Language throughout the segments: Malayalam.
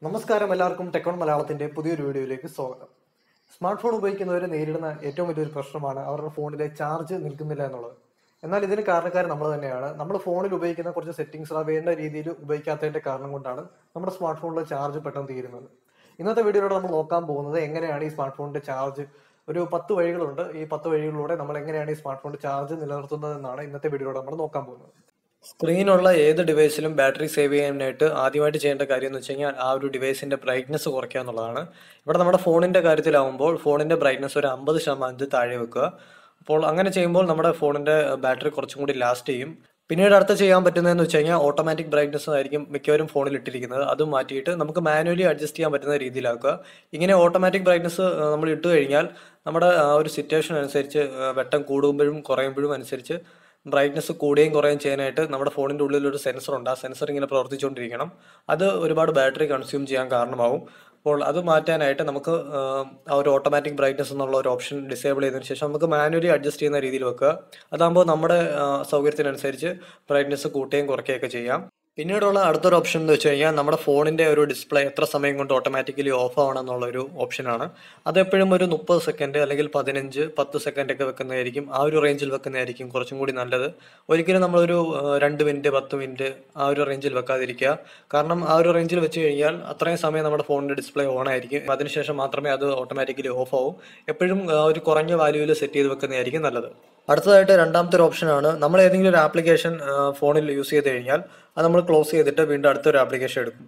നമസ്കാരം എല്ലാവർക്കും ടെക്കോൺ മലയാളത്തിന്റെ പുതിയൊരു വീഡിയോയിലേക്ക് സ്വാഗതം. സ്മാർട്ട് ഫോൺ ഉപയോഗിക്കുന്നവർ നേരിടുന്ന ഏറ്റവും വലിയൊരു പ്രശ്നമാണ് അവരുടെ ഫോണിലെ ചാർജ് നിൽക്കുന്നില്ല എന്നുള്ളത്. എന്നാൽ ഇതിന് കാരണക്കാരൻ നമ്മൾ തന്നെയാണ്. നമ്മൾ ഫോണിൽ ഉപയോഗിക്കുന്ന കുറച്ച് സെറ്റിംഗ്സ് വേണ്ട രീതിയിൽ ഉപയോഗിക്കാത്തതിന്റെ കാരണം കൊണ്ടാണ് നമ്മുടെ സ്മാർട്ട് ഫോണിലെ ചാർജ് പെട്ടെന്ന് തീരുന്നത്. ഇന്നത്തെ വീഡിയോയിലൂടെ നമ്മൾ നോക്കാൻ പോകുന്നത് എങ്ങനെയാണ് ഈ സ്മാർട്ട് ഫോണിന്റെ ചാർജ് ഒരു 10 വഴികളുണ്ട്. ഈ 10 വഴികളിലൂടെ നമ്മൾ എങ്ങനെയാണ് ഈ സ്മാർട്ട് ഫോണിന്റെ ചാർജ് നിലനിർത്തുന്നത് എന്നാണ് ഇന്നത്തെ വീഡിയോയിലൂടെ നമ്മൾ നോക്കാൻ പോകുന്നത്. സ്ക്രീനുള്ള ഏത് ഡിവൈസിലും ബാറ്ററി സേവ് ചെയ്യാനായിട്ട് ആദ്യമായിട്ട് ചെയ്യേണ്ട കാര്യം എന്ന് വെച്ച് കഴിഞ്ഞാൽ ആ ഒരു ഡിവൈസിന്റെ ബ്രൈറ്റ്നസ് കുറയ്ക്കുക എന്നുള്ളതാണ്. ഇവിടെ നമ്മുടെ ഫോണിന്റെ കാര്യത്തിലാവുമ്പോൾ ഫോണിന്റെ ബ്രൈറ്റ്നസ് ഒരു 50% താഴെ വെക്കുക. അപ്പോൾ അങ്ങനെ ചെയ്യുമ്പോൾ നമ്മുടെ ഫോണിന്റെ ബാറ്ററി കുറച്ചും കൂടി ലാസ്റ്റ് ചെയ്യും. പിന്നീട് അടുത്ത ചെയ്യാൻ പറ്റുന്നതെന്ന് വെച്ച് കഴിഞ്ഞാൽ ഓട്ടോമാറ്റിക് ബ്രൈറ്റ്നസ് ആയിരിക്കും മിക്കവരും ഫോണിൽ ഇട്ടിരിക്കുന്നത്. അത് മാറ്റിയിട്ട് നമുക്ക് മാനുവലി അഡ്ജസ്റ്റ് ചെയ്യാൻ പറ്റുന്ന രീതിയിലാക്കുക. ഇങ്ങനെ ഓട്ടോമാറ്റിക് ബ്രൈറ്റ്നസ് നമ്മൾ ഇട്ട് കഴിഞ്ഞാൽ നമ്മുടെ ആ ഒരു സിറ്റുവേഷൻ അനുസരിച്ച് വെട്ടം കൂടുമ്പോഴും കുറയുമ്പോഴും അനുസരിച്ച് ബ്രൈറ്റ്നസ് കൂടുകയും കുറയുകയും ചെയ്യാനായിട്ട് നമ്മുടെ ഫോണിൻ്റെ ഉള്ളിൽ ഒരു സെൻസർ ഉണ്ട്. ആ സെൻസർ ഇങ്ങനെ പ്രവർത്തിച്ചുകൊണ്ടിരിക്കണം. അത് ഒരുപാട് ബാറ്ററി കൺസ്യൂം ചെയ്യാൻ കാരണമാവും. അപ്പോൾ അത് മാറ്റാനായിട്ട് നമുക്ക് ആ ഒരു ഓട്ടോമാറ്റിക് ബ്രൈറ്റ്നസ് എന്നുള്ള ഒരു ഓപ്ഷൻ ഡിസേബിൾ ചെയ്തതിനു ശേഷം നമുക്ക് മാനുവലി അഡ്ജസ്റ്റ് ചെയ്യുന്ന രീതിയിൽ വെക്കുക. അതാകുമ്പോൾ നമ്മുടെ സൗകര്യത്തിനനുസരിച്ച് ബ്രൈറ്റ്നസ് കൂട്ടുകയും കുറയ്ക്കുകയൊക്കെ ചെയ്യാം. പിന്നീടുള്ള അടുത്തൊരു ഓപ്ഷൻ എന്ന് വെച്ച് കഴിഞ്ഞാൽ നമ്മുടെ ഫോണിന്റെ ഒരു ഡിസ്പ്ലേ എത്ര സമയം കൊണ്ട് ഓട്ടോമാറ്റിക്കലി ഓഫ് ആവണം എന്നുള്ളൊരു ഓപ്ഷനാണ്. അതെപ്പോഴും ഒരു 30 സെക്കൻഡ് അല്ലെങ്കിൽ 15-10 സെക്കൻഡ് ഒക്കെ വെക്കുന്നതായിരിക്കും. ആ ഒരു റേഞ്ചിൽ വെക്കുന്നതായിരിക്കും കുറച്ചും കൂടി നല്ലത്. ഒരിക്കലും നമ്മളൊരു 2 മിനിറ്റ് 10 മിനിറ്റ് ആ ഒരു റേഞ്ചിൽ വെക്കാതിരിക്കുക. കാരണം ആ ഒരു റേഞ്ചിൽ വെച്ച് കഴിഞ്ഞാൽ അത്രയും സമയം നമ്മുടെ ഫോണിന്റെ ഡിസ്പ്ലേ ഓൺ ആയിരിക്കും. അതിനുശേഷം മാത്രമേ അത് ഓട്ടോമാറ്റിക്കലി ഓഫ് ആവും. എപ്പോഴും ഒരു കുറഞ്ഞ വാല്യൂവിൽ സെറ്റ് ചെയ്ത് വെക്കുന്നതായിരിക്കും നല്ലത്. അടുത്തതായിട്ട് രണ്ടാമത്തെ ഒരു ഓപ്ഷനാണ്, നമ്മൾ ഏതെങ്കിലും ഒരു ആപ്ലിക്കേഷൻ ഫോണിൽ യൂസ് ചെയ്ത് കഴിഞ്ഞാൽ അത് നമ്മൾ ക്ലോസ് ചെയ്തിട്ട് വീണ്ടും അടുത്തൊരു ആപ്ലിക്കേഷൻ എടുക്കും.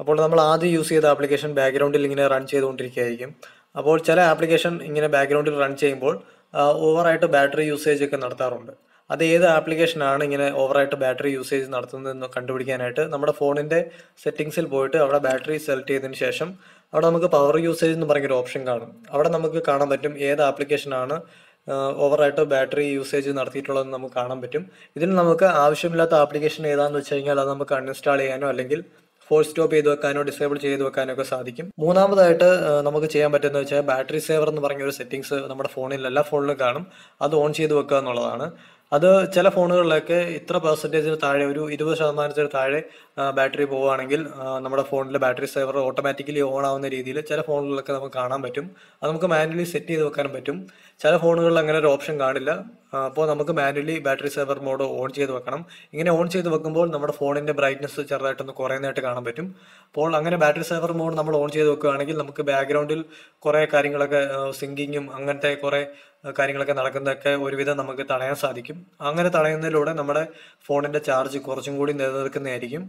അപ്പോൾ നമ്മൾ ആദ്യം യൂസ് ചെയ്ത ആപ്ലിക്കേഷൻ ബാക്ക്ഗ്രൗണ്ടിൽ ഇങ്ങനെ റൺ ചെയ്തുകൊണ്ടിരിക്കുകയായിരിക്കും. അപ്പോൾ ചില ആപ്ലിക്കേഷൻ ഇങ്ങനെ ബാക്ക്ഗ്രൗണ്ടിൽ റൺ ചെയ്യുമ്പോൾ ഓവറായിട്ട് ബാറ്ററി യൂസേജ് ഒക്കെ നടത്താറുണ്ട്. അത് ഏത് ആപ്ലിക്കേഷനാണ് ഇങ്ങനെ ഓവറായിട്ട് ബാറ്ററി യൂസേജ് നടത്തുന്നതെന്ന് കണ്ടുപിടിക്കാനായിട്ട് നമ്മുടെ ഫോണിൻ്റെ സെറ്റിങ്സിൽ പോയിട്ട് അവിടെ ബാറ്ററി സെലക്ട് ചെയ്തതിന് ശേഷം അവിടെ നമുക്ക് പവർ യൂസേജ് എന്ന് പറഞ്ഞൊരു ഓപ്ഷൻ കാണും. അവിടെ നമുക്ക് കാണാൻ പറ്റും ഏത് ആപ്ലിക്കേഷനാണ് ഓവറായിട്ട് ബാറ്ററി യൂസേജ് നടത്തിയിട്ടുള്ളതെന്ന് നമുക്ക് കാണാൻ പറ്റും. ഇതിൽ നമുക്ക് ആവശ്യമില്ലാത്ത ആപ്ലിക്കേഷൻ ഏതാണെന്ന് വെച്ച് കഴിഞ്ഞാൽ അത് നമുക്ക് അൺഇൻസ്റ്റാൾ ചെയ്യാനോ അല്ലെങ്കിൽ ഫോഴ്സ് സ്റ്റോപ്പ് ചെയ്ത് വെക്കാനോ ഡിസേബിൾ ചെയ്ത് വെക്കാനോ ഒക്കെ സാധിക്കും. മൂന്നാമതായിട്ട് നമുക്ക് ചെയ്യാൻ പറ്റുന്നത് വെച്ചാൽ ബാറ്ററി സേവർ എന്ന് പറഞ്ഞൊരു സെറ്റിങ്സ് നമ്മുടെ ഫോണിൽ എല്ലാ ഫോണിലും കാണും. അത് ഓൺ ചെയ്ത് വെക്കുക എന്നുള്ളതാണ്. അത് ചില ഫോണുകളിലൊക്കെ ഇത്ര പെർസെൻറ്റേജിന് താഴെ ഒരു 20% താഴെ ബാറ്ററി പോവുകയാണെങ്കിൽ നമ്മുടെ ഫോണിലെ ബാറ്ററി സേവർ ഓട്ടോമാറ്റിക്കലി ഓൺ ആവുന്ന രീതിയിൽ ചില ഫോണുകളിലൊക്കെ നമുക്ക് കാണാൻ പറ്റും. അത് നമുക്ക് മാനുവലി സെറ്റ് ചെയ്ത് വെക്കാനും പറ്റും. ചില ഫോണുകളിൽ അങ്ങനെ ഒരു ഓപ്ഷൻ കാണില്ല. അപ്പോൾ നമുക്ക് manually battery saver mode on ചെയ്ത് വെക്കണം. ഇങ്ങനെ ഓൺ ചെയ്ത് വെക്കുമ്പോൾ നമ്മുടെ ഫോണിൻ്റെ ബ്രൈറ്റ്നസ് ചെറുതായിട്ടൊന്ന് കുറയുന്നതായിട്ട് കാണാൻ പറ്റും. അപ്പോൾ അങ്ങനെ ബാറ്ററി സേവർ മോഡ് നമ്മൾ ഓൺ ചെയ്ത് വെക്കുകയാണെങ്കിൽ നമുക്ക് ബാക്ക്ഗ്രൗണ്ടിൽ കുറേ കാര്യങ്ങളൊക്കെ സിങ്കിങ്ങും അങ്ങനത്തെ കുറേ കാര്യങ്ങളൊക്കെ നടക്കുന്നതൊക്കെ ഒരുവിധം നമുക്ക് തടയാൻ സാധിക്കും. അങ്ങനെ തടയുന്നതിലൂടെ നമ്മുടെ ഫോണിൻ്റെ ചാർജ് കുറച്ചും കൂടി നിലനിൽക്കുന്നതായിരിക്കും.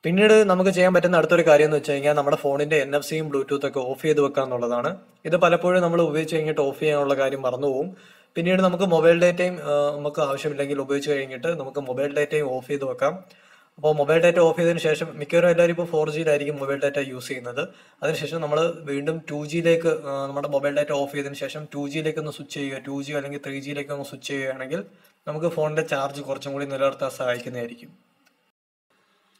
പിന്നീട് നമുക്ക് ചെയ്യാൻ പറ്റുന്ന അടുത്തൊരു കാര്യം എന്ന് വെച്ച് കഴിഞ്ഞാൽ നമ്മുടെ ഫോണിന്റെ NFC-യും ബ്ലൂടൂത്ത് ഒക്കെ ഓഫ് ചെയ്ത് വെക്കുക എന്നുള്ളതാണ്. ഇത് പലപ്പോഴും നമ്മൾ ഉപയോഗിച്ച് കഴിഞ്ഞിട്ട് ഓഫ് ചെയ്യാനുള്ള കാര്യം മറന്നുപോകും. പിന്നീട് നമുക്ക് മൊബൈൽ ഡേറ്റയും നമുക്ക് ആവശ്യമില്ലെങ്കിൽ ഉപയോഗിച്ച് കഴിഞ്ഞിട്ട് നമുക്ക് മൊബൈൽ ഡേറ്റയും ഓഫ് ചെയ്ത് വെക്കാം. അപ്പോൾ മൊബൈൽ ഡാറ്റ ഓഫ് ചെയ്തതിന് ശേഷം മിക്കവരും എല്ലാവരും ഇപ്പോൾ 4Gയിലായിരിക്കും മൊബൈൽ ഡാറ്റ യൂസ് ചെയ്യുന്നത്. അതിനുശേഷം നമ്മൾ വീണ്ടും 2Gയിലേക്ക് നമ്മുടെ മൊബൈൽ ഡാറ്റ ഓഫ് ചെയ്തതിന് ശേഷം 2Gയിലേക്ക് ഒന്ന് സ്വിച്ച് ചെയ്യുക, 2G അല്ലെങ്കിൽ 3Gയിലേക്ക് ഒന്ന് സ്വിച്ച് ചെയ്യുകയാണെങ്കിൽ നമുക്ക് ഫോണിന്റെ ചാർജ് കുറച്ചും കൂടി നിലനിർത്താൻ സഹായിക്കുന്നതായിരിക്കും.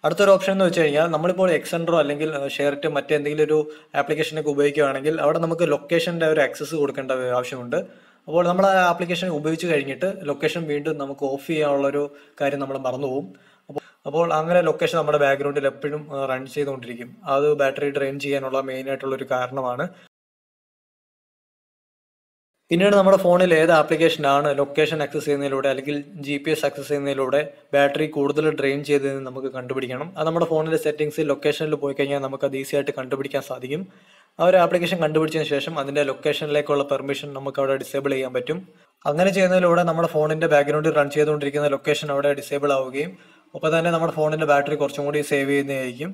അടുത്തൊരു ഓപ്ഷൻ എന്ന് വെച്ച് കഴിഞ്ഞാൽ നമ്മളിപ്പോൾ എക്സെൻഡറോ അല്ലെങ്കിൽ ഷെയർട്ട് മറ്റെന്തെങ്കിലും ഒരു ആപ്ലിക്കേഷനൊക്കെ ഉപയോഗിക്കുകയാണെങ്കിൽ അവിടെ നമുക്ക് ലൊക്കേഷൻ്റെ ഒരു ആക്സസ് കൊടുക്കേണ്ട ആവശ്യമുണ്ട്. അപ്പോൾ നമ്മൾ ആ ആപ്ലിക്കേഷൻ ഉപയോഗിച്ച് കഴിഞ്ഞിട്ട് ലൊക്കേഷൻ വീണ്ടും നമുക്ക് ഓഫ് ചെയ്യാനുള്ളൊരു കാര്യം നമ്മൾ മറന്നുപോകും. അപ്പോൾ അങ്ങനെ ലൊക്കേഷൻ നമ്മുടെ ബാക്ക്ഗ്രൗണ്ടിൽ എപ്പോഴും റൺ ചെയ്തുകൊണ്ടിരിക്കും. അത് ബാറ്ററി ഡ്രെയിൻ ചെയ്യാനുള്ള മെയിൻ ആയിട്ടുള്ളൊരു കാരണമാണ്. പിന്നീട് നമ്മുടെ ഫോണിൽ ഏത് ആപ്ലിക്കേഷനാണ് ലൊക്കേഷൻ ആക്സസ് ചെയ്യുന്നതിലൂടെ അല്ലെങ്കിൽ GPS ആക്സസ് ചെയ്യുന്നതിലൂടെ ബാറ്ററി കൂടുതൽ ഡ്രെയിൻ ചെയ്തതെന്ന് നമുക്ക് കണ്ടുപിടിക്കണം. അത് നമ്മുടെ ഫോണിലെ സെറ്റിംഗ്സിൽ ലൊക്കേഷനിൽ പോയി കഴിഞ്ഞാൽ നമുക്കത് ഈസി ആയിട്ട് കണ്ടുപിടിക്കാൻ സാധിക്കും. ആ ഒരു ആപ്ലിക്കേഷൻ കണ്ടുപിടിച്ചതിന് ശേഷം അതിൻ്റെ ലൊക്കേഷനിലേക്കുള്ള പെർമിഷൻ നമുക്ക് അവിടെ ഡിസേബിൾ ചെയ്യാൻ പറ്റും. അങ്ങനെ ചെയ്യുന്നതിലൂടെ നമ്മുടെ ഫോണിൻ്റെ ബാക്ക്ഗ്രൗണ്ടിൽ റൺ ചെയ്തുകൊണ്ടിരിക്കുന്ന ലൊക്കേഷൻ അവിടെ ഡിസേബിൾ ആവുകയും അപ്പോൾ തന്നെ നമ്മുടെ ഫോണിൻ്റെ ബാറ്ററി കുറച്ചും കൂടി സേവ് ചെയ്യുന്നതായിരിക്കും.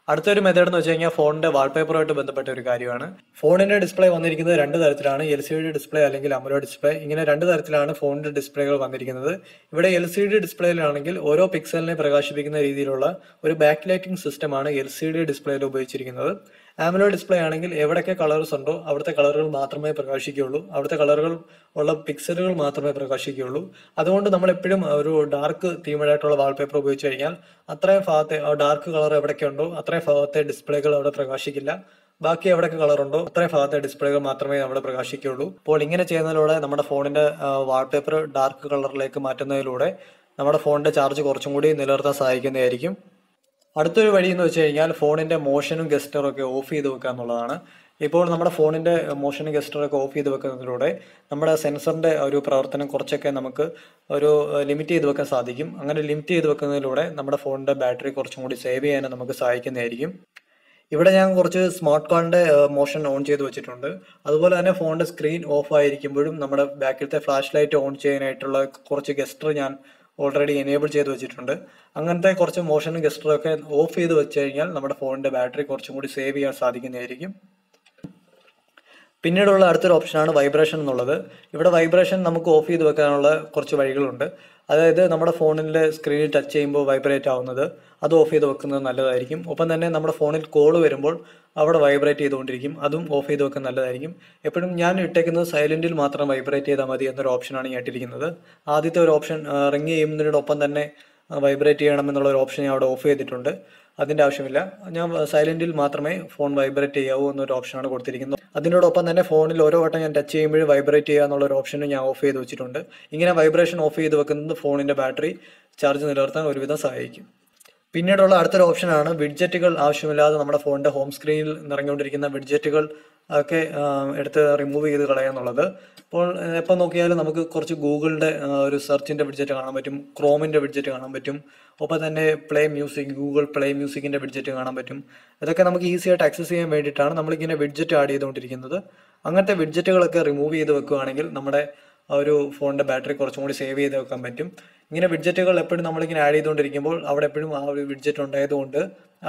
അടുത്തൊരു മെത്തേഡ് എന്ന് വെച്ച് കഴിഞ്ഞാൽ ഫോണിന്റെ വാൾപേപ്പറുമായിട്ട് ബന്ധപ്പെട്ട ഒരു കാര്യമാണ്. ഫോണിന്റെ ഡിസ്പ്ലേ വന്നിരിക്കുന്നത് 2 തരത്തിലാണ്, LCD ഡിസ്പ്ലേ അല്ലെങ്കിൽ AMOLED ഡിസ്പ്ലേ. ഇങ്ങനെ 2 തരത്തിലാണ് ഫോണിന്റെ ഡിസ്പ്ലേകൾ വന്നിരിക്കുന്നത്. ഇവിടെ LCD ഡിസ്പ്ലേയിലാണെങ്കിൽ ഓരോ പിക്സലിനെ പ്രകാശിപ്പിക്കുന്ന രീതിയിലുള്ള ഒരു ബാക്ക് ലൈറ്റിംഗ് സിസ്റ്റമാണ് LCD ഡിസ്പ്ലേയിൽ ഉപയോഗിച്ചിരിക്കുന്നത്. AMOLED ഡിസ്പ്ലേ ആണെങ്കിൽ എവിടെയൊക്കെ കളേഴ്സ് ഉണ്ടോ അവിടുത്തെ കളറുകൾ മാത്രമേ പ്രകാശിക്കുകയുള്ളൂ, അവിടുത്തെ കളറുകൾ ഉള്ള പിക്സലുകൾ മാത്രമേ പ്രകാശിക്കുകയുള്ളൂ. അതുകൊണ്ട് നമ്മൾ എപ്പോഴും ഒരു ഡാർക്ക് തീമഡായിട്ടുള്ള വാൾപേപ്പർ ഉപയോഗിച്ച് കഴിഞ്ഞാൽ അത്രയും ഭാഗത്തെ ഡാർക്ക് കളർ എവിടെയൊക്കെ ഉണ്ടോ അത്രയും ഭാഗത്തെ ഡിസ്പ്ലേകൾ അവിടെ പ്രകാശിക്കില്ല. ബാക്കി എവിടെയൊക്കെ കളറുണ്ടോ അത്രയും ഭാഗത്തെ ഡിസ്പ്ലേകൾ മാത്രമേ അവിടെ പ്രകാശിക്കുകയുള്ളൂ. അപ്പോൾ ഇങ്ങനെ ചെയ്യുന്നതിലൂടെ നമ്മുടെ ഫോണിന്റെ വാൾപേപ്പർ ഡാർക്ക് കളറിലേക്ക് മാറ്റുന്നതിലൂടെ നമ്മുടെ ഫോണിന്റെ ചാർജ് കുറച്ചും കൂടി നിലനിർത്താൻ സഹായിക്കുന്നതായിരിക്കും. അടുത്തൊരു വഴി എന്ന് വെച്ച് കഴിഞ്ഞാൽ ഫോണിന്റെ മോഷനും ഗസ്റ്ററും ഒക്കെ ഓഫ് ചെയ്ത് വെക്കുക എന്നുള്ളതാണ്. ഇപ്പോൾ നമ്മുടെ ഫോണിന്റെ മോഷനും ഗസ്റ്ററും ഒക്കെ ഓഫ് ചെയ്ത് വെക്കുന്നതിലൂടെ നമ്മുടെ സെൻസറിന്റെ ഒരു പ്രവർത്തനം കുറച്ചൊക്കെ നമുക്ക് ഒരു ലിമിറ്റ് ചെയ്ത് വെക്കാൻ സാധിക്കും. അങ്ങനെ ലിമിറ്റ് ചെയ്ത് വെക്കുന്നതിലൂടെ നമ്മുടെ ഫോണിന്റെ ബാറ്ററി കുറച്ചും കൂടി സേവ് ചെയ്യാനും നമുക്ക് സഹായിക്കുന്നതായിരിക്കും. ഇവിടെ ഞാൻ കുറച്ച് സ്മാർട്ട് കാർഡിന്റെ മോഷൻ ഓൺ ചെയ്ത് വെച്ചിട്ടുണ്ട്. അതുപോലെ തന്നെ ഫോണിന്റെ സ്ക്രീൻ ഓഫ് ആയിരിക്കുമ്പോഴും നമ്മുടെ ബാക്കിലത്തെ ഫ്ലാഷ് ലൈറ്റ് ഓൺ ചെയ്യാനായിട്ടുള്ള കുറച്ച് ഗസ്റ്റർ ഞാൻ ഓൾറെഡി എനേബിൾ ചെയ്ത് വെച്ചിട്ടുണ്ട്. അങ്ങനത്തെ കുറച്ച് മോഷനും ഗസ്റ്ററും ഒക്കെ ഓഫ് ചെയ്ത് വെച്ച് കഴിഞ്ഞാൽ നമ്മുടെ ഫോണിന്റെ ബാറ്ററി കുറച്ചും കൂടി സേവ് ചെയ്യാൻ സാധിക്കുന്നതായിരിക്കും. പിന്നീടുള്ള അടുത്തൊരു ഓപ്ഷനാണ് വൈബ്രേഷൻ എന്നുള്ളത്. ഇവിടെ വൈബ്രേഷൻ നമുക്ക് ഓഫ് ചെയ്ത് വെക്കാനുള്ള കുറച്ച് വഴികളുണ്ട്. അതായത് നമ്മുടെ ഫോണിൻ്റെ സ്ക്രീനിൽ ടച്ച് ചെയ്യുമ്പോൾ വൈബ്രേറ്റ് ആവുന്നത് അത് ഓഫ് ചെയ്ത് വെക്കുന്നത് നല്ലതായിരിക്കും. ഒപ്പം തന്നെ നമ്മുടെ ഫോണിൽ കോൾ വരുമ്പോൾ അവിടെ വൈബ്രേറ്റ് ചെയ്തുകൊണ്ടിരിക്കും, അതും ഓഫ് ചെയ്ത് വെക്കുന്നത് നല്ലതായിരിക്കും. എപ്പോഴും ഞാൻ ഇട്ടേക്കുന്നത് സൈലന്റിൽ മാത്രം വൈബ്രേറ്റ് ചെയ്താൽ മതി എന്നൊരു ഓപ്ഷനാണ് ഞാൻ ഇട്ടിരിക്കുന്നത്. ആദ്യത്തെ ഒരു ഓപ്ഷൻ റിങ് ചെയ്യുന്നതിനോടൊപ്പം തന്നെ വൈബ്രേറ്റ് ചെയ്യണം എന്നുള്ള ഒരു ഓപ്ഷൻ ഞാൻ അവിടെ ഓഫ് ചെയ്തിട്ടുണ്ട്. അതിൻ്റെ ആവശ്യമില്ല. ഞാൻ സൈലന്റിൽ മാത്രമേ ഫോൺ വൈബ്രേറ്റ് ചെയ്യാവൂ എന്നൊരു ഓപ്ഷനാണ് കൊടുത്തിരിക്കുന്നത്. അതിനോടൊപ്പം തന്നെ ഫോണിൽ ഓരോ വട്ടം ഞാൻ ടച്ച് ചെയ്യുമ്പോഴും വൈബ്രേറ്റ് ചെയ്യുക എന്നുള്ള ഒരു ഓപ്ഷനും ഞാൻ ഓഫ് ചെയ്ത് വെച്ചിട്ടുണ്ട്. ഇങ്ങനെ വൈബ്രേഷൻ ഓഫ് ചെയ്ത് വെക്കുന്നത് ഫോണിൻ്റെ ബാറ്ററി ചാർജ് നിലനിർത്താൻ ഒരുവിധം സഹായിക്കും. പിന്നീടുള്ള അടുത്തൊരു ഓപ്ഷനാണ് വിഡ്ജറ്റുകൾ. ആവശ്യമില്ലാതെ നമ്മുടെ ഫോണിൻ്റെ ഹോം സ്ക്രീനിൽ നിറഞ്ഞുകൊണ്ടിരിക്കുന്ന വിഡ്ജറ്റുകൾ ഒക്കെ എടുത്ത് റിമൂവ് ചെയ്ത് കളയാന്നുള്ളത്. അപ്പോൾ എപ്പോൾ നോക്കിയാലും നമുക്ക് കുറച്ച് ഗൂഗിളിൻ്റെ ഒരു സെർച്ചിൻ്റെ വിഡ്ജറ്റ് കാണാൻ പറ്റും, ക്രോമിൻ്റെ വിഡ്ജറ്റ് കാണാൻ പറ്റും, ഒപ്പം തന്നെ പ്ലേ മ്യൂസിക്, ഗൂഗിൾ പ്ലേ മ്യൂസിക്കിൻ്റെ വിഡ്ജറ്റ് കാണാൻ പറ്റും. ഇതൊക്കെ നമുക്ക് ഈസി ആയിട്ട് ആക്സസ് ചെയ്യാൻ വേണ്ടിയിട്ടാണ് നമ്മളിങ്ങനെ വിഡ്ജറ്റ് ആഡ് ചെയ്തുകൊണ്ടിരിക്കുന്നത്. അങ്ങനത്തെ വിഡ്ജറ്റുകളൊക്കെ റിമൂവ് ചെയ്ത് വെക്കുകയാണെങ്കിൽ നമ്മുടെ ഒരു ഫോണിൻ്റെ ബാറ്ററി കുറച്ചും കൂടി സേവ് ചെയ്ത് വെക്കാൻ പറ്റും. ഇങ്ങനെ വിഡ്ജറ്റുകൾ എപ്പോഴും നമ്മളിങ്ങനെ ആഡ് ചെയ്തുകൊണ്ടിരിക്കുമ്പോൾ അവിടെ എപ്പോഴും ആ ഒരു വിഡ്ജറ്റ് ഉണ്ടായതുകൊണ്ട്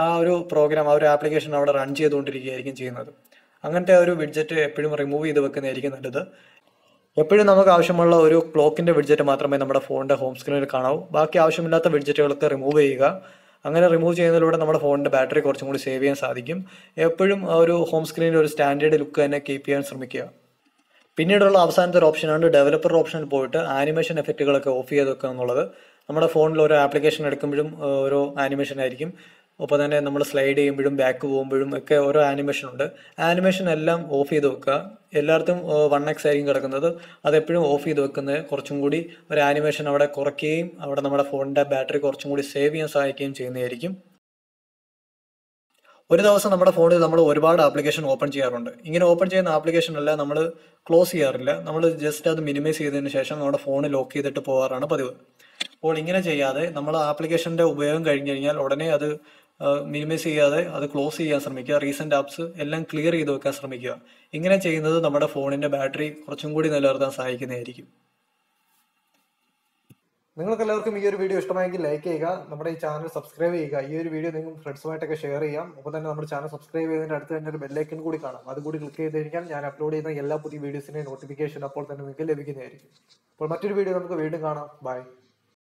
ആ ഒരു പ്രോഗ്രാം, ആ ഒരു ആപ്ലിക്കേഷൻ അവിടെ റൺ ചെയ്തുകൊണ്ടിരിക്കുകയായിരിക്കും ചെയ്യുന്നത്. അങ്ങനത്തെ ഒരു വിഡ്ജറ്റ് എപ്പോഴും റിമൂവ് ചെയ്ത് വെക്കുന്നതായിരിക്കും നല്ലത്. എപ്പോഴും നമുക്ക് ആവശ്യമുള്ള ഒരു ക്ലോക്കിന്റെ വിഡ്ജറ്റ് മാത്രമേ നമ്മുടെ ഫോണിന്റെ ഹോം സ്ക്രീനിൽ കാണാവൂ. ബാക്കി ആവശ്യമില്ലാത്ത വിഡ്ജറ്റുകളൊക്കെ റിമൂവ് ചെയ്യുക. അങ്ങനെ റിമൂവ് ചെയ്യുന്നതിലൂടെ നമ്മുടെ ഫോണിന്റെ ബാറ്ററി കുറച്ചും കൂടി സേവ് ചെയ്യാൻ സാധിക്കും. എപ്പോഴും ഒരു ഹോം സ്ക്രീനിൽ ഒരു സ്റ്റാൻഡേർഡ് ലുക്ക് തന്നെ കീപ്പ് ചെയ്യാൻ ശ്രമിക്കുക. പിന്നീടുള്ള അവസാനത്തെ ഒരു ഓപ്ഷനാണ് ഡെവലപ്പർ ഓപ്ഷനിൽ പോയിട്ട് ആനിമേഷൻ എഫക്റ്റുകളൊക്കെ ഓഫ് ചെയ്ത് വെക്കുക എന്നുള്ളത്. നമ്മുടെ ഫോണിൽ ഓരോ ആപ്ലിക്കേഷൻ എടുക്കുമ്പോഴും ഓരോ ആനിമേഷൻ ആയിരിക്കും. ഒപ്പം തന്നെ നമ്മൾ സ്ലൈഡ് ചെയ്യുമ്പോഴും ബാക്ക് പോകുമ്പോഴും ഒക്കെ ഓരോ ആനിമേഷൻ ഉണ്ട്. ആനിമേഷൻ എല്ലാം ഓഫ് ചെയ്ത് വെക്കുക. എല്ലായിടത്തും 1x ആയിരിക്കും കിടക്കുന്നത്. അതെപ്പോഴും ഓഫ് ചെയ്ത് വെക്കുന്നത് കുറച്ചും കൂടി ഒരു ആനിമേഷൻ അവിടെ കുറയ്ക്കുകയും അവിടെ നമ്മുടെ ഫോണിൻ്റെ ബാറ്ററി കുറച്ചും കൂടി സേവ് ചെയ്യാൻ സഹായിക്കുകയും ചെയ്യുന്നതായിരിക്കും. ഒരു ദിവസം നമ്മുടെ ഫോണിൽ നമ്മൾ ഒരുപാട് ആപ്ലിക്കേഷൻ ഓപ്പൺ ചെയ്യാറുണ്ട്. ഇങ്ങനെ ഓപ്പൺ ചെയ്യുന്ന ആപ്ലിക്കേഷൻ എല്ലാം നമ്മൾ ക്ലോസ് ചെയ്യാറില്ല. നമ്മൾ ജസ്റ്റ് അത് മിനിമൈസ് ചെയ്തതിന് ശേഷം നമ്മുടെ ഫോൺ ലോക്ക് ചെയ്തിട്ട് പോകാറാണ് പതിവ്. അപ്പോൾ ഇങ്ങനെ ചെയ്യാതെ നമ്മൾ ആപ്ലിക്കേഷൻ്റെ ഉപയോഗം കഴിഞ്ഞ് കഴിഞ്ഞാൽ ഉടനെ അത് മിനിമൈസ് ചെയ്യാതെ അത് ക്ലോസ് ചെയ്യാൻ ശ്രമിക്കുക. റീസെന്റ് ആപ്സ് എല്ലാം ക്ലിയർ ചെയ്ത് വെക്കാൻ ശ്രമിക്കുക. ഇങ്ങനെ ചെയ്യുന്നത് നമ്മുടെ ഫോണിന്റെ ബാറ്ററി കുറച്ചും കൂടി നിലനിർത്താൻ സഹായിക്കുന്നതായിരിക്കും. നിങ്ങൾക്ക് എല്ലാവർക്കും ഈ ഒരു വീഡിയോ ഇഷ്ടമായെങ്കിൽ ലൈക്ക് ചെയ്യുക, നമ്മുടെ ഈ ചാനൽ സബ്സ്ക്രൈബ് ചെയ്യുക. ഈ ഒരു വീഡിയോ നിങ്ങൾ ഫ്രണ്ട്സുമായിട്ടൊക്കെ ഷെയർ ചെയ്യാം. ഒപ്പം തന്നെ നമ്മുടെ ചാനൽ സബ്സ്ക്രൈബ് ചെയ്തതിന്റെ അടുത്ത് തന്നെ ഒരു ബെല്ലൈക്കൺ കൂടി കാണാം. അതുകൂടി ക്ലിക്ക് ചെയ്ത് കഴിഞ്ഞാൽ ഞാൻ അപ്ലോഡ് ചെയ്യുന്ന എല്ലാ പുതിയ വീഡിയോസിന്റെയും നോട്ടിഫിക്കേഷൻ അപ്പോൾ തന്നെ നിങ്ങൾക്ക് ലഭിക്കുന്നതായിരിക്കും. അപ്പോൾ മറ്റൊരു വീഡിയോ നമുക്ക് വീണ്ടും കാണാം. ബൈ.